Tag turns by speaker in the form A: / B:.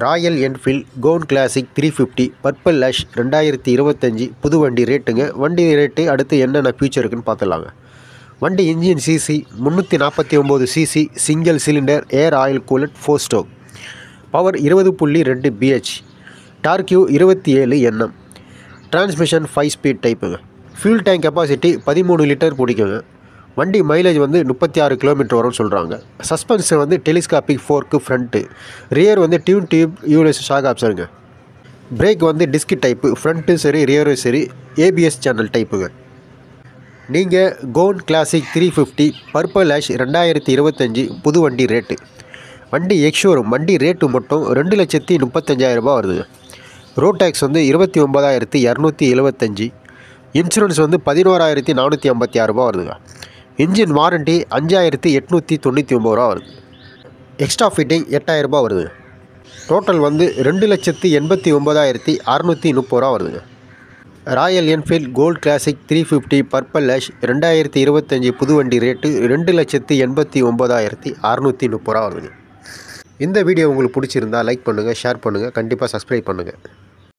A: Royal Enfield Goan Classic 350 purple ash 2025 புது வண்டி ரேட்டுங்க. வண்டி ரேட்டு அடுத்து என்னென்ன ஃபியூச்சர் இருக்குன்னு பார்த்துலாங்க. வண்டி engine CC 349 CC, single cylinder, air oil cooled, 4 stroke, power 20.2 BHP, torque 27 Nm, transmission 5 speed டைப்புங்க. ஃபியூல் டேங்க் கெப்பாசிட்டி 13 லிட்டர் பிடிக்குங்க. வண்டி மைலேஜ் 36 கிலோமீட்டர் வரும்னு சொல்கிறாங்க. Suspension telescopic fork front, rear twin tube US shock ஆப்ஷனுங்க. Brake disc type, ஃப்ரண்ட்டும் சரி ரியரும் சரி ஏபிஎஸ் சேனல் டைப்புங்க. நீங்கள் கோன் கிளாசிக் 350 பர்பிள் ஆஷ் 2025 புது வண்டி ரேட்டு. வண்டி எக்ஷோரூம் வண்டி ரேட்டு மட்டும் 2,35,000 ரூபா வருதுங்க. ரோட் டேக்ஸ் 29,275, இன்சூரன்ஸ் 11,456 ரூபா வருதுங்க. இன்ஜின் வாரண்ட்டி 5,899 ரூபா வருது. எக்ஸ்ட்ரா ஃபிட்டிங் 8,000 ரூபா வருது. டோட்டல் 2,89,630 ரூபா வருதுங்க. Royal Enfield gold classic 350 purple ash 2025 புது வண்டி ரேட்டு 2,89,630 ரூபா வருதுங்க. இந்த வீடியோ உங்களுக்கு பிடிச்சிருந்தா லைக் பண்ணுங்கள், ஷேர் பண்ணுங்கள், கண்டிப்பாக சப்ஸ்கிரைப் பண்ணுங்கள்.